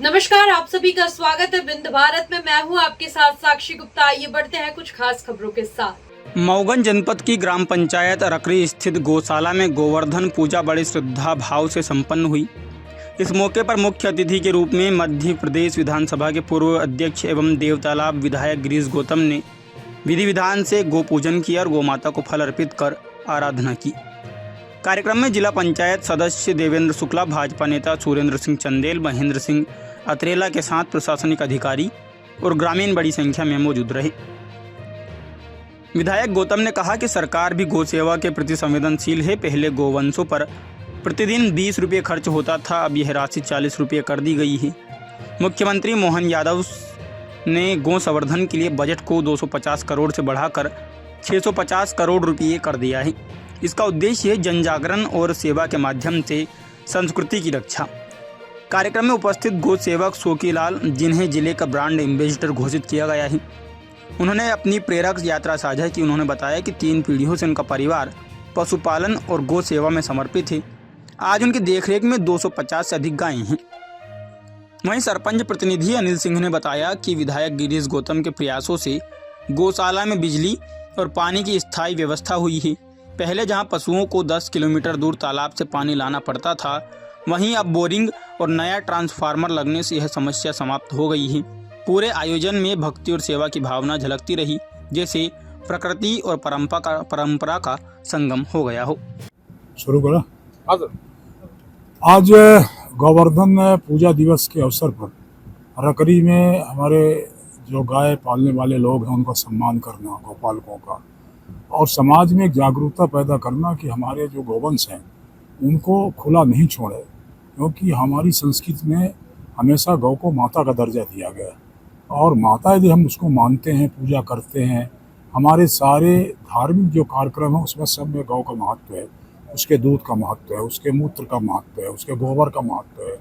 नमस्कार, आप सभी का स्वागत है बिंद भारत में। मैं हूं आपके साथ साक्षी गुप्ता। आइए बढ़ते हैं कुछ खास खबरों के साथ। मऊगन जनपद की ग्राम पंचायत अरकरी स्थित गौशाला में गोवर्धन पूजा बड़ी श्रद्धा भाव से संपन्न हुई। इस मौके पर मुख्य अतिथि के रूप में मध्य प्रदेश विधानसभा के पूर्व अध्यक्ष एवं देवतालाब विधायक गिरीश गौतम ने विधि विधान से गौ पूजन किया और गौमाता को फल अर्पित कर आराधना की। कार्यक्रम में जिला पंचायत सदस्य देवेंद्र शुक्ला, भाजपा नेता सुरेंद्र सिंह चंदेल, महेंद्र सिंह अत्रेला के साथ प्रशासनिक अधिकारी और ग्रामीण बड़ी संख्या में मौजूद रहे। विधायक गौतम ने कहा कि सरकार भी गौ सेवा के प्रति संवेदनशील है। पहले गोवंशों पर प्रतिदिन 20 रुपये खर्च होता था, अब यह राशि 40 रुपये कर दी गई है। मुख्यमंत्री मोहन यादव ने गौ संवर्धन के लिए बजट को 250 करोड़ से बढ़ाकर 650 करोड़ रुपये कर दिया है। इसका उद्देश्य है जन जागरण और सेवा के माध्यम से संस्कृति की रक्षा। कार्यक्रम में उपस्थित गौ सेवक शोकीलाल, जिन्हें जिले का ब्रांड एम्बेसडर घोषित किया गया है, उन्होंने अपनी प्रेरक यात्रा साझा की। उन्होंने बताया कि 3 पीढ़ियों से उनका परिवार पशुपालन और गौ सेवा में समर्पित है। आज उनकी देखरेख में 250 से अधिक गायें हैं। वहीं सरपंच प्रतिनिधि अनिल सिंह ने बताया कि विधायक गिरीश गौतम के प्रयासों से गौशाला में बिजली और पानी की स्थायी व्यवस्था हुई है। पहले जहां पशुओं को 10 किलोमीटर दूर तालाब से पानी लाना पड़ता था, वहीं अब बोरिंग और नया ट्रांसफार्मर लगने से यह समस्या समाप्त हो गई है। पूरे आयोजन में भक्ति और सेवा की भावना झलकती रही, जैसे प्रकृति और परंपरा का संगम हो गया हो। शुरू करो। आज गोवर्धन पूजा दिवस के अवसर पर अरकरी में हमारे जो गाय पालने वाले लोग हैं उनका सम्मान करना, गौपालकों का, और समाज में जागरूकता पैदा करना कि हमारे जो गोवंश हैं उनको खुला नहीं छोड़े, क्योंकि हमारी संस्कृति में हमेशा गौ को माता का दर्जा दिया गया है। और माता यदि हम उसको मानते हैं, पूजा करते हैं, हमारे सारे धार्मिक जो कार्यक्रम है उसमें सब में गौ का महत्व है, उसके दूध का महत्व है, उसके मूत्र का महत्व है, उसके गोबर का महत्व है,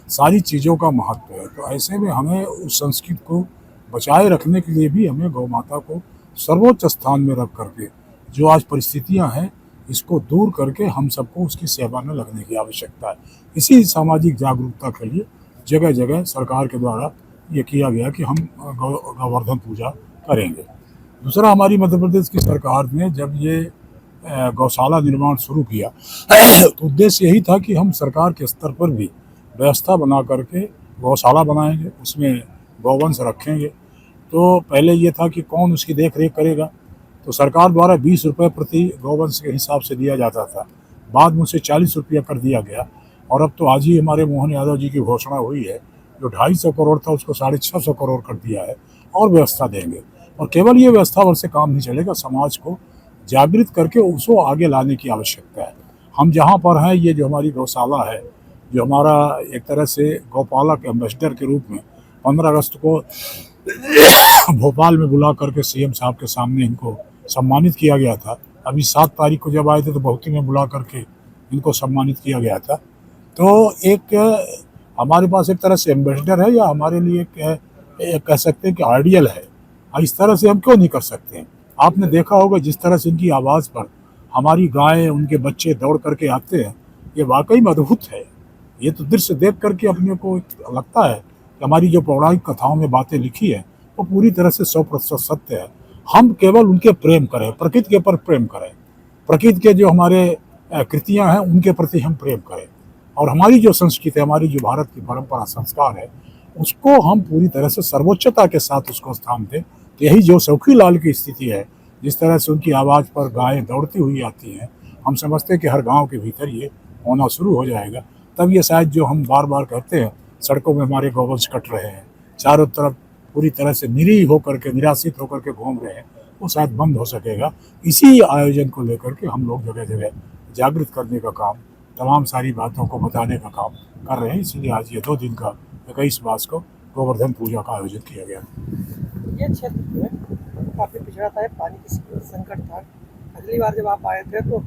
सारी चीज़ों का महत्व है। तो ऐसे में हमें उस संस्कृति को बचाए रखने के लिए भी हमें गौ माता को सर्वोच्च स्थान में रख करके जो आज परिस्थितियाँ हैं इसको दूर करके हम सबको उसकी सेवा में लगने की आवश्यकता है। इसी सामाजिक जागरूकता के लिए जगह जगह सरकार के द्वारा ये किया गया कि हम गोवर्धन पूजा करेंगे। दूसरा, हमारी मध्य प्रदेश की सरकार ने जब ये गौशाला निर्माण शुरू किया तो उद्देश्य यही था कि हम सरकार के स्तर पर भी व्यवस्था बना करके गौशाला बनाएंगे, उसमें गौवंश रखेंगे। तो पहले ये था कि कौन उसकी देख रेख करेगा, तो सरकार द्वारा 20 रुपये प्रति गौवंश के हिसाब से दिया जाता था। बाद में उसे 40 रुपया कर दिया गया, और अब तो आज ही हमारे मोहन यादव जी की घोषणा हुई है, जो 250 करोड़ था उसको 650 करोड़ कर दिया है और व्यवस्था देंगे। और केवल ये व्यवस्था भर से काम नहीं चलेगा, समाज को जागृत करके उसको आगे लाने की आवश्यकता है। हम जहाँ पर हैं, ये जो हमारी गौशाला है, जो हमारा एक तरह से गौपालक एम्बेसडर के रूप में 15 अगस्त को भोपाल में बुला करके सीएम साहब के सामने इनको सम्मानित किया गया था। अभी 7 तारीख को जब आए थे तो बहुती में बुला करके इनको सम्मानित किया गया था। तो एक हमारे पास एक तरह से एम्बेसडर है, या हमारे लिए कह सकते हैं कि आइडियल है। इस तरह से हम क्यों नहीं कर सकते हैं? आपने देखा होगा जिस तरह से इनकी आवाज़ पर हमारी गायें, उनके बच्चे दौड़ करके आते हैं, ये वाकई में अद्भुत है। ये तो दृश्य देख करके अपने को लगता है कि हमारी जो पौराणिक कथाओं में बातें लिखी है वो पूरी तरह से 100% सत्य है। हम केवल उनके प्रेम करें, प्रकृति के पर प्रेम करें, प्रकृति के जो हमारे कृतियाँ हैं उनके प्रति हम प्रेम करें, और हमारी जो संस्कृति है, हमारी जो भारत की परंपरा संस्कार है, उसको हम पूरी तरह से सर्वोच्चता के साथ उसको स्थान दें। तो यही जो शौकीलाल की स्थिति है, जिस तरह से उनकी आवाज़ पर गायें दौड़ती हुई आती हैं, हम समझते हैं कि हर गाँव के भीतर ये होना शुरू हो जाएगा। तब ये शायद जो हम बार बार कहते हैं सड़कों में हमारे गौवंश कट रहे हैं, चारों तरफ पूरी तरह से निरीह होकर के, निराशित होकर के घूम रहे हैं, वो शायद बंद हो सकेगा। इसी आयोजन को लेकर के हम लोग जगह जगह जागृत करने का काम, तमाम सारी बातों को बताने का काम कर रहे हैं। इसीलिए आज ये 2 दिन का 21 मार्च को गोवर्धन पूजा का आयोजन किया गया। ये क्षेत्र जो है काफ़ी पिछड़ा था, पानी की संकट था। अगली बार जब आप आए थे तो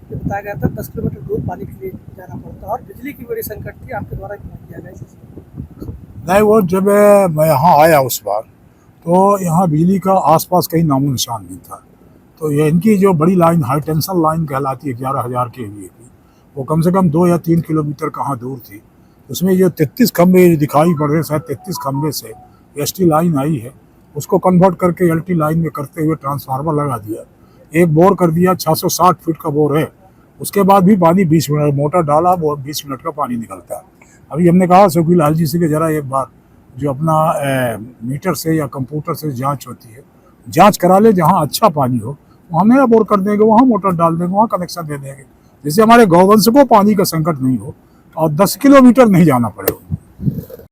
ये बताया गया था 10 किलोमीटर दूर पानी के लिए जाना पड़ता, और बिजली की बड़ी संकट थी। आपके द्वारा किया गया नहीं, वो जब मैं यहाँ आया उस बार तो यहाँ बिजली का आसपास कहीं नामो निशान नहीं था। तो ये इनकी जो बड़ी लाइन, हाई टेंशन लाइन कहलाती है, 11,000 kV की, वो कम से कम 2 या 3 किलोमीटर कहाँ दूर थी। उसमें जो 33 खंभे दिखाई पड़ रहे हैं, शायद 33 खंभे से एसटी लाइन आई है, उसको कन्वर्ट करके एलटी लाइन में करते हुए ट्रांसफार्मर लगा दिया, एक बोर कर दिया, 660 फीट का बोर है। उसके बाद भी पानी 20 मिनट मोटर डाला, 20 मिनट का पानी निकलता है। अभी हमने कहा सुखी लाल जी से कि जरा एक बार जो अपना मीटर से या कंप्यूटर से जांच होती है, जांच करा ले, जहाँ अच्छा पानी हो वहाँ नया बोर कर देंगे, वहाँ मोटर डाल देंगे, वहाँ कनेक्शन दे देंगे, जिससे हमारे गौवंश को पानी का संकट नहीं हो और 10 किलोमीटर नहीं जाना पड़े।